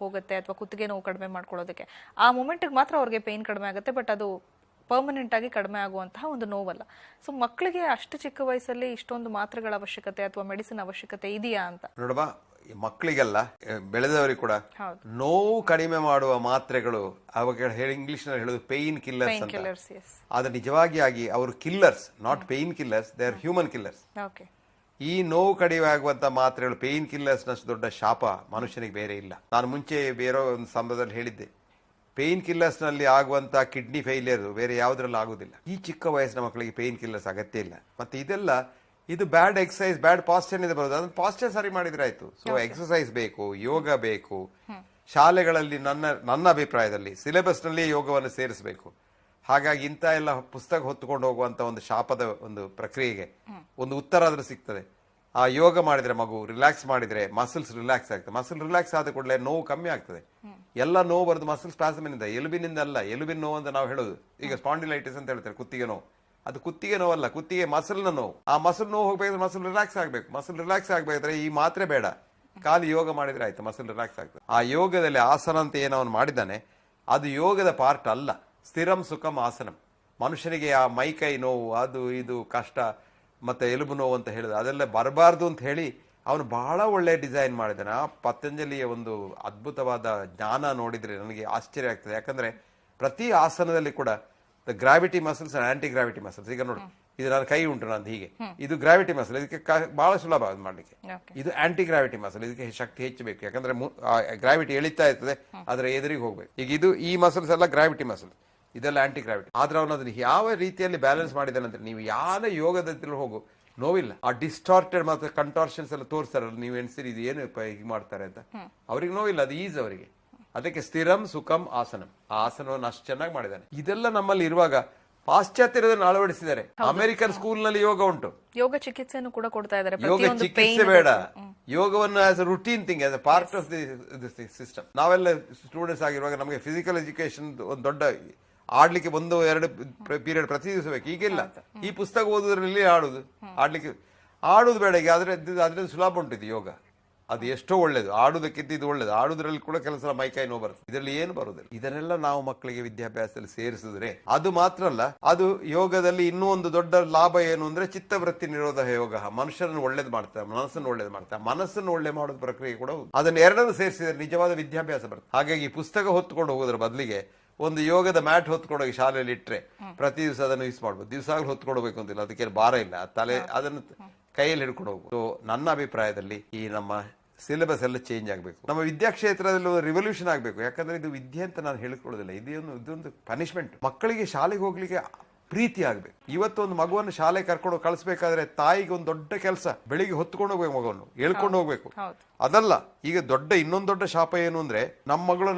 ಹೋಗುತ್ತೆ ಅಥವಾ ಕುತ್ತಿಗೆ ನೋವು ಕಡಿಮೆ ಮಾಡ್ಕೊಳ್ಳೋದಕ್ಕೆ ಆ ಮೂಮೆಂಟ್ಗೆ ಮಾತ್ರ ಅವ್ರಿಗೆ ಪೇನ್ ಕಡಿಮೆ ಆಗುತ್ತೆ, ಬಟ್ ಅದು ಪರ್ಮನೆಂಟ್ ಆಗಿ ಕಡಿಮೆ ಆಗುವಂತಹ ಒಂದು ನೋವಲ್ಲ. ಸೊ ಮಕ್ಕಳಿಗೆ ಅಷ್ಟು ಚಿಕ್ಕ ವಯಸ್ಸಲ್ಲಿ ಇಷ್ಟೊಂದು ಮಾತ್ರೆಗಳ ಅವಶ್ಯಕತೆ ಅಥವಾ ಮೆಡಿಸಿನ್ ಅವಶ್ಯಕತೆ ಇದೆಯಾ ಅಂತ ನೋಡಮ್ಮ. ಮಕ್ಕಳಿಗೆಲ್ಲ ಬೆಳೆದವರಿಗೆ ಕೂಡ ನೋವು ಕಡಿಮೆ ಮಾಡುವ ಮಾತ್ರೆಗಳು ಅವಾಗ ಇಂಗ್ಲಿಷ್ ನಲ್ಲಿ ಹೇಳೋದು ಪೇನ್ ಕಿಲ್ಲರ್ಸ್ ಅಂತ. ಅದು ನಿಜವಾಗಿ ಆಗಿ ಅವರು killers, not pain killers, they are human killers. ಈ ನೋವು ಕಡಿಮೆ ಆಗುವಂತ ಮಾತ್ರೆಗಳು ಪೇನ್ ಕಿಲ್ಲರ್ಸ್ ನಷ್ಟು ದೊಡ್ಡ ಶಾಪ ಮನುಷ್ಯನಿಗೆ ಬೇರೆ ಇಲ್ಲ. ನಾನು ಮುಂಚೆ ಬೇರೆ ಒಂದು ಸಂದರ್ಭದಲ್ಲಿ ಹೇಳಿದ್ದೆ, ಪೇನ್ ಕಿಲ್ಲರ್ಸ್ ನಲ್ಲಿ ಆಗುವಂತ ಕಿಡ್ನಿ ಫೇಲಿಯರ್ ಬೇರೆ ಯಾವ್ದ್ರಲ್ಲಿ ಆಗುದಿಲ್ಲ. ಈ ಚಿಕ್ಕ ವಯಸ್ಸಿನ ಮಕ್ಕಳಿಗೆ ಪೇನ್ ಕಿಲ್ಲರ್ಸ್ ಅಗತ್ಯ ಇಲ್ಲ. ಮತ್ತೆ ಇದೆಲ್ಲ ಇದು ಬ್ಯಾಡ್ ಎಕ್ಸಸೈಸ್, ಬ್ಯಾಡ್ ಪಾಸ್ಚರ್ ಇಂದ ಬರೋದು. ಅದನ್ನ ಪಾಸ್ಚರ್ ಸರಿ ಮಾಡಿದ್ರೆ ಆಯ್ತು. ಸೊ ಎಕ್ಸಸೈಸ್ ಬೇಕು, ಯೋಗ ಬೇಕು. ಶಾಲೆಗಳಲ್ಲಿ ನನ್ನ ಅಭಿಪ್ರಾಯದಲ್ಲಿ ಸಿಲೆಬಸ್ ನಲ್ಲಿ ಯೋಗವನ್ನು ಸೇರಿಸಬೇಕು. ಹಾಗಾಗಿ ಇಂಥ ಎಲ್ಲ ಪುಸ್ತಕ ಹೊತ್ತುಕೊಂಡು ಹೋಗುವಂತ ಒಂದು ಶಾಪದ ಒಂದು ಪ್ರಕ್ರಿಯೆಗೆ ಒಂದು ಉತ್ತರ ಆದ್ರೂ ಸಿಗ್ತದೆ. ಆ ಯೋಗ ಮಾಡಿದ್ರೆ ಮಗು ರಿಲ್ಯಾಕ್ಸ್ ಮಾಡಿದ್ರೆ ಮಸಲ್ಸ್ ರಿಲ್ಯಾಕ್ಸ್ ಆಗ್ತದೆ. ಮಸಲ್ ರಿಲ್ಯಾಕ್ಸ್ ಆದ ಕೂಡಲೇ ನೋವು ಕಮ್ಮಿ ಆಗ್ತದೆ. ಎಲ್ಲ ನೋವು ಬರೋದು ಮಸಲ್ ಸ್ಪಾಸಮಿನಿಂದ, ಎಲುಬಿನಿಂದ ಅಲ್ಲ. ಎಲುಬಿನ ನೋವು ಅಂತ ನಾವು ಹೇಳೋದು ಈಗ ಸ್ಪಾಂಡಿಲೈಟಿಸ್ ಅಂತ ಹೇಳ್ತಾರೆ, ಕುತ್ತಿಗೆ ನೋವು. ಅದು ಕುತ್ತಿಗೆ ನೋವಲ್ಲ, ಕುತ್ತಿಗೆ ಮಸಲ್ನ ನೋವು. ಆ ಮಸಲ್ ನೋವು ಹೋಗ್ಬೇಕಾದ್ರೆ ಮಸಲ್ ರಿಲ್ಯಾಕ್ಸ್ ಆಗ್ಬೇಕು. ಮಸಲ್ ರಿಲ್ಯಾಕ್ಸ್ ಆಗ್ಬೇಕಾದ್ರೆ ಈ ಮಾತ್ರೆ ಬೇಡ, ಖಾಲಿ ಯೋಗ ಮಾಡಿದ್ರೆ ಆಯ್ತು, ಮಸಲ್ ರಿಲ್ಯಾಕ್ಸ್ ಆಗ್ತದೆ. ಆ ಯೋಗದಲ್ಲಿ ಆಸನ ಅಂತ ಏನೋ ಅವನು ಮಾಡಿದ್ದಾನೆ, ಅದು ಯೋಗದ ಪಾರ್ಟ್ ಅಲ್ಲ. ಸ್ಥಿರಂ ಸುಖಂ ಆಸನಂ. ಮನುಷ್ಯನಿಗೆ ಆ ಮೈಕೈ ನೋವು, ಅದು ಇದು ಕಷ್ಟ, ಮತ್ತೆ ಎಲುಬು ನೋವು ಅಂತ ಹೇಳಿದ ಅದೆಲ್ಲ ಬರಬಾರ್ದು ಅಂತ ಹೇಳಿ ಅವನು ಬಹಳ ಒಳ್ಳೆ ಡಿಸೈನ್ ಮಾಡಿದ್ದಾನೆ. ಆ ಪತಂಜಲಿಯ ಒಂದು ಅದ್ಭುತವಾದ ಜ್ಞಾನ ನೋಡಿದ್ರೆ ನನಗೆ ಆಶ್ಚರ್ಯ ಆಗ್ತದೆ. ಯಾಕಂದ್ರೆ ಪ್ರತಿ ಆಸನದಲ್ಲಿ ಕೂಡ the gravity muscles and anti gravity muscles. ಈಗ ನೋಡಿ, ಇದು ನನ್ನ ಕೈ ಉಂಟು ನಂದು ಹೀಗೆ, ಇದು ಗ್ರಾವಿಟಿ ಮಸಲ್, ಇದಕ್ಕೆ ಬಹಳ ಸುಲಭ ಅದು ಮಾಡ್ಲಿಕ್ಕೆ. ಇದು ಆಂಟಿ ಗ್ರಾವಿಟಿ ಮಸಲ್, ಇದಕ್ಕೆ ಶಕ್ತಿ ಹೆಚ್ಚು ಬೇಕು. ಯಾಕಂದ್ರೆ ಗ್ರಾವಿಟಿ ಎಳಿತಾ ಇರ್ತದೆ, ಅದರ ಎದುರಿಗೆ ಹೋಗ್ಬೇಕು. ಈಗ ಇದು ಈ ಮಸಲ್ಸ್ ಎಲ್ಲ ಗ್ರಾವಿಟಿ ಮಸಲ್, ಇದೆಲ್ಲ ಆಂಟಿ ಗ್ರಾವಿಟಿ. ಆದ್ರೆ ಅವನು ಅದನ್ನ ಯಾವ ರೀತಿಯಲ್ಲಿ ಬ್ಯಾಲೆನ್ಸ್ ಮಾಡಿದಾನಂದ್ರೆ, ನೀವು ಯಾವ ಯೋಗದಲ್ಲಿ ಹೋಗು ನೋವಿಲ್ಲ. ಆ ಡಿಸ್ಟಾರ್ಟೆಡ್ ಮತ್ತು ಕಂಟಾರ್ಷನ್ಸ್ ಎಲ್ಲ ತೋರಿಸ್ತಾರಲ್ಲ, ನೀವು ಎಣಿಸಿರಿ ಇದು ಏನು ಹೀಗೆ ಮಾಡ್ತಾರೆ ಅಂತ, ಅವ್ರಿಗೆ ನೋವಿಲ್ಲ, ಅದು ಈಸ್ ಅವರಿಗೆ. ಅದಕ್ಕೆ ಸ್ಥಿರಂ ಸುಖಂ ಆಸನಂ. ಆ ಆಸನವನ್ನು ಅಷ್ಟು ಚೆನ್ನಾಗಿ ಮಾಡಿದ್ದಾನೆ. ಇದೆಲ್ಲ ನಮ್ಮಲ್ಲಿ ಇರುವಾಗ ಪಾಶ್ಚಾತ್ಯರನ್ನು ಅಳವಡಿಸಿದ್ದಾರೆ. ಅಮೆರಿಕನ್ ಸ್ಕೂಲ್ ನಲ್ಲಿ ಯೋಗ ಉಂಟು, ಯೋಗ ಚಿಕಿತ್ಸೆಯನ್ನು ಕೂಡ ಕೊಡ್ತಾ ಇದ್ದಾರೆ. ಯೋಗ ಚಿಕಿತ್ಸೆ ಬೇಡ, ಯೋಗವನ್ನು as a routine thing, as a part of the system. ನಾವೆಲ್ಲ ಸ್ಟೂಡೆಂಟ್ಸ್ ಆಗಿರುವಾಗ ನಮಗೆ ಫಿಸಿಕಲ್ ಎಜುಕೇಶನ್ ಒಂದು ದೊಡ್ಡ ಆಡ್ಲಿಕ್ಕೆ 1-2 ಪೀರಿಯಡ್ ಪ್ರತಿ ದಿವಸ ಬೇಕು. ಈಗಿಲ್ಲ. ಈ ಪುಸ್ತಕ ಓದುದ್ರಲ್ಲಿ ಆಡುದು ಬೇಡ. ಈಗ ಅದ್ರಿಂದ ಸುಲಭ ಉಂಟಿದ್ದು ಯೋಗ. ಅದು ಎಷ್ಟೋ ಒಳ್ಳೇದು, ಆಡುವುದಕ್ಕಿಂತ ಇದು ಒಳ್ಳೇದು. ಆಡುದ್ರಲ್ಲಿ ಕೂಡ ಕೆಲಸ ಮೈಕೈ ನೋವು ಬರುತ್ತೆ, ಇದರಲ್ಲಿ ಏನು ಬರುವುದಿಲ್ಲ. ಇದನ್ನೆಲ್ಲ ನಾವು ಮಕ್ಕಳಿಗೆ ವಿದ್ಯಾಭ್ಯಾಸದಲ್ಲಿ ಸೇರಿಸಿದ್ರೆ ಅದು ಮಾತ್ರ ಅಲ್ಲ, ಅದು ಯೋಗದಲ್ಲಿ ಇನ್ನೂ ಒಂದು ದೊಡ್ಡ ಲಾಭ ಏನು ಅಂದ್ರೆ ಚಿತ್ತವೃತ್ತಿ ನಿರೋಧ ಯೋಗ. ಮನುಷ್ಯರನ್ನು ಒಳ್ಳೇದು ಮಾಡ್ತಾರೆ, ಮನಸ್ಸನ್ನು ಒಳ್ಳೇದು ಮಾಡ್ತಾರೆ. ಮನಸ್ಸನ್ನು ಒಳ್ಳೆ ಮಾಡೋದು ಪ್ರಕ್ರಿಯೆ ಕೂಡ ಅದನ್ನ ಎರಡನ್ನು ಸೇರಿಸಿದ್ರೆ ನಿಜವಾದ ವಿದ್ಯಾಭ್ಯಾಸ ಬರುತ್ತೆ. ಹಾಗಾಗಿ ಪುಸ್ತಕ ಹೊತ್ತುಕೊಂಡು ಹೋಗೋದ್ರ ಬದಲಿಗೆ ಒಂದು ಯೋಗದ ಮ್ಯಾಟ್ ಹೊತ್ಕೊಂಡೋಗಿ ಶಾಲೆಯಲ್ಲಿ ಇಟ್ರೆ ಪ್ರತಿ ದಿವಸ ಅದನ್ನು ಯೂಸ್ ಮಾಡ್ಬೋದು. ದಿವಸಾಗ್ಲೂ ಹೊತ್ಕೊಡ್ಬೇಕು ಅಂತಿಲ್ಲ, ಅದಕ್ಕೆ ಭಾರ ಇಲ್ಲ. ತಲೆ ಅದನ್ನು ಕೈಯಲ್ಲಿ ಹಿಡ್ಕೊಂಡು ಹೋಗ್ಬೋದು. ನನ್ನ ಅಭಿಪ್ರಾಯದಲ್ಲಿ ಈ ನಮ್ಮ ಸಿಲೆಬಸ್ ಎಲ್ಲ ಚೇಂಜ್ ಆಗಬೇಕು. ನಮ್ಮ ವಿದ್ಯಾಕ್ಷೇತ್ರದಲ್ಲಿ ಒಂದು ರಿವಲ್ಯೂಷನ್ ಆಗಬೇಕು. ಯಾಕಂದ್ರೆ ಇದು ವಿದ್ಯೆ ಅಂತ ನಾನು ಹೇಳಿಕೊಳ್ಳೋದಿಲ್ಲ, ಇದೊಂದು ಪನಿಷ್ಮೆಂಟ್. ಮಕ್ಕಳಿಗೆ ಶಾಲೆಗೆ ಹೋಗ್ಲಿಕ್ಕೆ ಪ್ರೀತಿ ಆಗ್ಬೇಕು. ಇವತ್ತೊಂದು ಮಗುವನ್ನು ಶಾಲೆ ಕರ್ಕೊಂಡು ಕಳಿಸ್ಬೇಕಾದ್ರೆ ತಾಯಿಗೆ ಒಂದು ದೊಡ್ಡ ಕೆಲಸ, ಬೆಳಿಗ್ಗೆ ಹೊತ್ಕೊಂಡು ಹೋಗ್ಬೇಕು, ಮಗುವನ್ನು ಹೇಳ್ಕೊಂಡು ಹೋಗ್ಬೇಕು. ಅದಲ್ಲ, ಈಗ ಇನ್ನೊಂದು ದೊಡ್ಡ ಶಾಪ ಏನು ಅಂದ್ರೆ, ನಮ್ಮ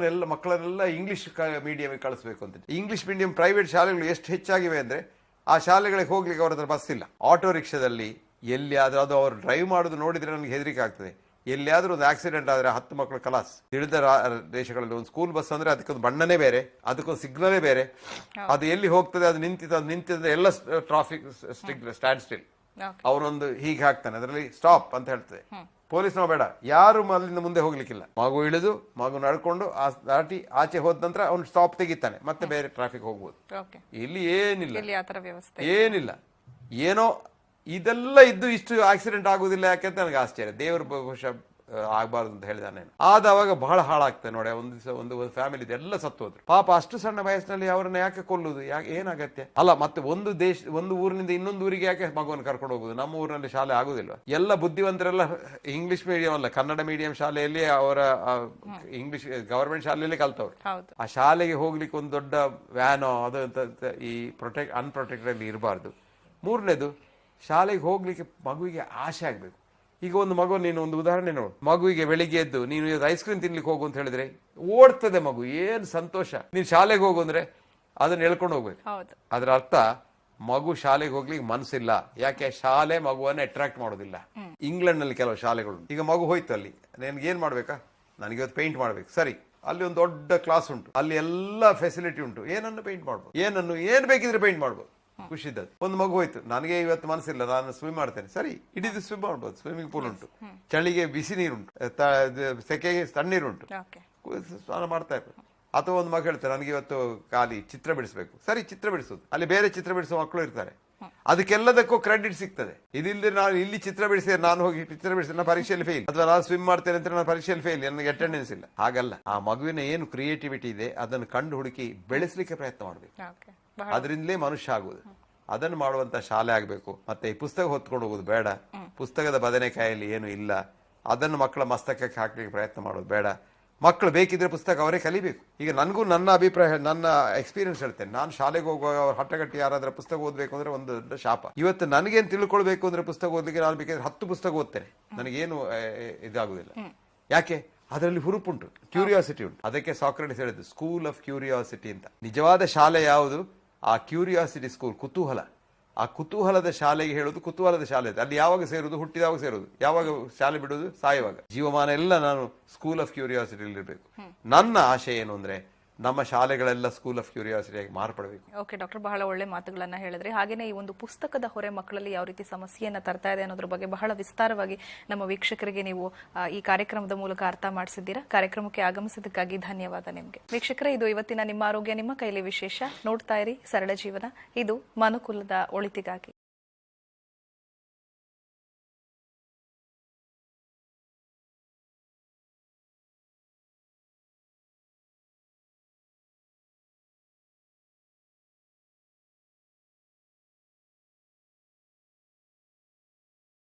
ಮಕ್ಕಳನ್ನೆಲ್ಲ ಇಂಗ್ಲಿಷ್ ಮೀಡಿಯಂ ಕಳಿಸ್ಬೇಕು ಅಂತ. ಇಂಗ್ಲಿಷ್ ಮೀಡಿಯಂ ಪ್ರೈವೇಟ್ ಶಾಲೆಗಳು ಎಷ್ಟು ಹೆಚ್ಚಾಗಿವೆ ಅಂದ್ರೆ, ಆ ಶಾಲೆಗಳಿಗೆ ಹೋಗ್ಲಿಕ್ಕೆ ಅವ್ರ ಹತ್ರ ಬಸ್ ಇಲ್ಲ. ಆಟೋ ರಿಕ್ಷಾದಲ್ಲಿ ಎಲ್ಲಿಯಾದ್ರೂ, ಅದು ಅವ್ರು ಡ್ರೈವ್ ಮಾಡೋದು ನೋಡಿದ್ರೆ ನನಗೆ ಹೆದರಿಕೆ ಆಗ್ತದೆ. ಎಲ್ಲಿಯಾದ್ರೂ ಒಂದು ಆಕ್ಸಿಡೆಂಟ್ ಆದ್ರೆ 10 ಮಕ್ಕಳು ಕಲಾಸ್. ತಿಳಿದ ದೇಶಗಳಲ್ಲಿ ಒಂದು ಸ್ಕೂಲ್ ಬಸ್ ಅಂದ್ರೆ ಅದಕ್ಕೊಂದು ಬಣ್ಣನೇ ಬೇರೆ, ಅದಕ್ಕೊಂದು ಸಿಗ್ನಲೇ ಬೇರೆ. ಅದು ಎಲ್ಲಿ ಹೋಗ್ತದೆ, ಅದು ನಿಂತಿದ್ರೆ ಎಲ್ಲ ಟ್ರಾಫಿಕ್ ಸ್ಟ್ಯಾಂಡ್ ಸ್ಟಿಲ್. ಅವನೊಂದು ಹೀಗೆ ಹಾಕ್ತಾನೆ, ಅದರಲ್ಲಿ ಸ್ಟಾಪ್ ಅಂತ ಹೇಳ್ತದೆ. ಪೊಲೀಸ್ನವ ಬೇಡ, ಯಾರು ಅಲ್ಲಿಂದ ಮುಂದೆ ಹೋಗ್ಲಿಕ್ಕಿಲ್ಲ. ಮಗು ಇಳಿದು ಮಗು ನಡ್ಕೊಂಡು ದಾಟಿ ಆಚೆ ಹೋದ ನಂತರ ಅವ್ನು ಸ್ಟಾಪ್ ತೆಗಿತಾನೆ, ಮತ್ತೆ ಬೇರೆ ಟ್ರಾಫಿಕ್ ಹೋಗ್ಬೋದು. ಇಲ್ಲಿ ಏನಿಲ್ಲ. ಏನೋ ಇದೆಲ್ಲ ಇದ್ದು ಇಷ್ಟು ಆಕ್ಸಿಡೆಂಟ್ ಆಗುದಿಲ್ಲ ಯಾಕೆಂತ ನನಗೆ ಆಶ್ಚರ್ಯ. ದೇವರು ಬಹುಶಃ ಆಗ್ಬಾರ್ದು ಅಂತ ಹೇಳಿದಾನೆ. ಆದವಾಗ ಬಹಳ ಹಾಳಾಗ್ತದೆ ನೋಡಿ. ಒಂದು ದಿವಸ ಒಂದು ಫ್ಯಾಮಿಲಿ ಎಲ್ಲ ಸತ್ತೋದ್ರು ಪಾಪ. ಅಷ್ಟು ಸಣ್ಣ ವಯಸ್ಸಿನಲ್ಲಿ ಅವರನ್ನ ಯಾಕೆ ಕೊಲ್ಲುದು, ಏನಾಗತ್ತೆ ಅಲ್ಲ. ಮತ್ತೆ ಒಂದು ಊರಿನಿಂದ ಇನ್ನೊಂದು ಊರಿಗೆ ಯಾಕೆ ಮಗುವನ್ನು ಕರ್ಕೊಂಡು ಹೋಗುದು? ನಮ್ಮ ಊರಿನಲ್ಲಿ ಶಾಲೆ ಆಗುದಿಲ್ವಾ? ಎಲ್ಲ ಬುದ್ಧಿವಂತರೆಲ್ಲ ಇಂಗ್ಲಿಷ್ ಮೀಡಿಯಂ ಅಲ್ಲ, ಕನ್ನಡ ಮೀಡಿಯಂ ಶಾಲೆಯಲ್ಲಿ ಅವರ ಇಂಗ್ಲಿಷ್ ಗವರ್ಮೆಂಟ್ ಶಾಲೆಯಲ್ಲಿ ಕಲ್ತವ್ರು. ಆ ಶಾಲೆಗೆ ಹೋಗ್ಲಿಕ್ಕೆ ಒಂದು ದೊಡ್ಡ ವ್ಯಾನೋ ಅದು ಈ ಅನ್ಪ್ರೊಟೆಕ್ಟೆಡ್ ಇರಬಾರ್ದು. ಮೂರನೇದು, ಶಾಲೆಗೆ ಹೋಗ್ಲಿಕ್ಕೆ ಮಗುವಿಗೆ ಆಸೆ ಆಗ್ಬೇಕು. ಈಗ ಒಂದು ಮಗು, ನೀನು ಒಂದು ಉದಾಹರಣೆ ನೋಡು. ಮಗುವಿಗೆ ಬೆಳಿಗ್ಗೆ ಎದ್ದು ನೀನು ಐಸ್ ಕ್ರೀಮ್ ತಿನ್ಲಿಕ್ಕೆ ಹೋಗು ಅಂತ ಹೇಳಿದ್ರೆ ಓಡ್ತದೆ ಮಗು, ಏನ್ ಸಂತೋಷ. ನೀನ್ ಶಾಲೆಗೆ ಹೋಗು ಅಂದ್ರೆ ಅದನ್ನ ಹೇಳ್ಕೊಂಡು ಹೋಗ್ಬೇಕು. ಅದ್ರ ಅರ್ಥ ಮಗು ಶಾಲೆಗೆ ಹೋಗ್ಲಿಕ್ಕೆ ಮನಸ್ಸಿಲ್ಲ. ಯಾಕೆ? ಶಾಲೆ ಮಗುವನ್ನ ಅಟ್ರಾಕ್ಟ್ ಮಾಡೋದಿಲ್ಲ. ಇಂಗ್ಲೆಂಡ್ ನಲ್ಲಿ ಕೆಲವು ಶಾಲೆಗಳು, ಈಗ ಮಗು ಹೋಯ್ತು ಅಲ್ಲಿ, ನನ್ಗೆ ಏನ್ ಮಾಡ್ಬೇಕಾ, ನನಗೆ ಇವತ್ತು ಪೇಂಟ್ ಮಾಡ್ಬೇಕು. ಸರಿ, ಅಲ್ಲಿ ಒಂದು ದೊಡ್ಡ ಕ್ಲಾಸ್ ಉಂಟು, ಅಲ್ಲಿ ಎಲ್ಲ ಫೆಸಿಲಿಟಿ ಉಂಟು. ಏನನ್ನು ಪೇಂಟ್ ಮಾಡ್ಬೋದು, ಏನ್ ಬೇಕಿದ್ರೆ ಪೇಂಟ್ ಮಾಡ್ಬೋದು. ಖುಷಿದ್ದದು. ಒಂದು ಮಗು ಹೋಯ್ತು, ನನಗೆ ಇವತ್ತು ಮನಸ್ಸಿಲ್ಲ, ನಾನು ಸ್ವಿಮ್ ಮಾಡ್ತೇನೆ. ಸರಿ, ಇಡೀ ಸ್ವಿಮ್ ಮಾಡ್ಬೋದು. ಸ್ವಿಮ್ಮಿಂಗ್ ಪೂಲ್ ಉಂಟು, ಚಳಿಗೆ ಬಿಸಿ ನೀರುಂಟು, ಸೆಕೆಗೆ ತಣ್ಣೀರುಂಟು. ಸ್ನಾನ ಮಾಡ್ತಾ ಇರ್ಬೇಕು. ಅಥವಾ ಒಂದು ಮಗ ಹೇಳ್ತಾರೆ ನನಗೆ ಇವತ್ತು ಖಾಲಿ ಚಿತ್ರ ಬಿಡಿಸ್ಬೇಕು, ಸರಿ ಚಿತ್ರ ಬಿಡಿಸೋದು, ಅಲ್ಲಿ ಬೇರೆ ಚಿತ್ರ ಬಿಡಿಸುವ ಮಕ್ಕಳು ಇರ್ತಾರೆ, ಅದಕ್ಕೆಲ್ಲದಕ್ಕೂ ಕ್ರೆಡಿಟ್ ಸಿಗ್ತದೆ. ಇದಿಲ್ಲದೆ ನಾನು ಇಲ್ಲಿ ಚಿತ್ರ ಬಿಡಿಸಿದ್ರೆ ನಾನು ಹೋಗಿ ಚಿತ್ರ ಬಿಡಿಸಿದ್ರೆ ನಾನು ಪರೀಕ್ಷೆಯಲ್ಲಿ ಫೇಲ್, ಅಥವಾ ನಾನು ಸ್ವಿಮ್ ಮಾಡ್ತೇನೆ ಅಂತ ನಾನು ಪರೀಕ್ಷೆಯಲ್ಲಿ ಫೇಲ್, ನನಗೆ ಅಟೆಂಡೆನ್ಸ್ ಇಲ್ಲ. ಹಾಗಲ್ಲ, ಆ ಮಗುವಿನ ಏನು ಕ್ರಿಯೇಟಿವಿಟಿ ಇದೆ ಅದನ್ನು ಕಂಡು ಹುಡುಕಿ ಬೆಳೆಸಲಿಕ್ಕೆ ಪ್ರಯತ್ನ ಮಾಡಬೇಕು. ಅದರಿಂದಲೇ ಮನುಷ್ಯ ಆಗುವುದು. ಅದನ್ನು ಮಾಡುವಂತ ಶಾಲೆ ಆಗಬೇಕು. ಮತ್ತೆ ಈ ಪುಸ್ತಕ ಹೊತ್ಕೊಂಡು ಹೋಗುದು ಬೇಡ, ಪುಸ್ತಕದ ಬದನೆಕಾಯಲ್ಲಿ ಏನು ಇಲ್ಲ ಅದನ್ನು ಮಕ್ಕಳ ಮಸ್ತಕಕ್ಕೆ ಹಾಕ್ಲಿಕ್ಕೆ ಪ್ರಯತ್ನ ಮಾಡೋದು ಬೇಡ. ಮಕ್ಕಳು ಬೇಕಿದ್ರೆ ಪುಸ್ತಕ ಅವರೇ ಕಲಿಬೇಕು. ಈಗ ನನಗೂ ನನ್ನ ಅಭಿಪ್ರಾಯ, ನನ್ನ ಎಕ್ಸ್ಪೀರಿಯನ್ಸ್ ಹೇಳ್ತೇನೆ. ನಾನು ಶಾಲೆಗೆ ಹೋಗುವಾಗ ಅವ್ರು ಹಟ್ಟಗಟ್ಟಿ ಯಾರಾದ್ರೂ ಪುಸ್ತಕ ಓದಬೇಕು ಅಂದ್ರೆ ಒಂದು ದೊಡ್ಡ ಶಾಪ. ಇವತ್ತು ನನಗೇನು ತಿಳ್ಕೊಳ್ಬೇಕು ಅಂದ್ರೆ ಪುಸ್ತಕ ಓದಲಿಕ್ಕೆ ನಾನು ಬೇಕಾದ್ರೆ 10 ಪುಸ್ತಕ ಓದ್ತೇನೆ, ನನಗೇನು ಇದಾಗುದಿಲ್ಲ. ಯಾಕೆ? ಅದರಲ್ಲಿ ಹುರುಪುಂಟು, ಕ್ಯೂರಿಯಾಸಿಟಿ ಉಂಟು. ಅದಕ್ಕೆ ಸಾಕ್ರೆಟಿಸ್ ಹೇಳಿದ್ದು ಸ್ಕೂಲ್ ಆಫ್ ಕ್ಯೂರಿಯಾಸಿಟಿ ಅಂತ. ನಿಜವಾದ ಶಾಲೆ ಯಾವುದು? ಆ ಕ್ಯೂರಿಯಾಸಿಟಿ ಸ್ಕೂಲ್, ಕುತೂಹಲ. ಆ ಕುತೂಹಲದ ಶಾಲೆಗೆ ಹೇಳುದು ಕುತೂಹಲದ ಶಾಲೆ. ಅಲ್ಲಿ ಯಾವಾಗ ಸೇರುದು? ಹುಟ್ಟಿದಾಗ ಸೇರುದು. ಯಾವಾಗ ಶಾಲೆ ಬಿಡುವುದು? ಸಾಯುವಾಗ. ಜೀವಮಾನ ಎಲ್ಲ ನಾನು ಸ್ಕೂಲ್ ಆಫ್ ಕ್ಯೂರಿಯಾಸಿಟಿ ಇರಬೇಕು. ನನ್ನ ಆಶೆ ಏನು ಅಂದ್ರೆ ನಮ್ಮ ಶಾಲೆಗಳೆಲ್ಲ ಸ್ಕೂಲ್ ಆಫ್ ಕ್ಯೂರಿಯಾಸಿಟಿಯಾಗಿ ಮಾರ್ಪಡಬೇಕು. ಓಕೆ ಡಾಕ್ಟರ್, ಬಹಳ ಒಳ್ಳೆ ಮಾತುಗಳನ್ನ ಹೇಳಿದ್ರೆ. ಹಾಗೇನೆ ಈ ಒಂದು ಪುಸ್ತಕದ ಹೊರೆ ಮಕ್ಕಳಲ್ಲಿ ಯಾವ ರೀತಿ ಸಮಸ್ಯೆಯನ್ನ ತರ್ತಾ ಇದೆ ಅನ್ನೋದ್ರ ಬಗ್ಗೆ ಬಹಳ ವಿಸ್ತಾರವಾಗಿ ನಮ್ಮ ವೀಕ್ಷಕರಿಗೆ ನೀವು ಈ ಕಾರ್ಯಕ್ರಮದ ಮೂಲಕ ಅರ್ಥ ಮಾಡಿಸಿದ್ದೀರಾ. ಕಾರ್ಯಕ್ರಮಕ್ಕೆ ಆಗಮಿಸಿದ್ದಕ್ಕಾಗಿ ಧನ್ಯವಾದ ನಿಮಗೆ. ವೀಕ್ಷಕರೇ, ಇದು ಇವತ್ತಿನ ನಿಮ್ಮ ಆರೋಗ್ಯ ನಿಮ್ಮ ಕೈಲಿ ವಿಶೇಷ. ನೋಡ್ತಾ ಇರಿ ಸರಳ ಜೀವನ, ಇದು ಮನುಕುಲದ ಒಳಿತಿಗಾಗಿ.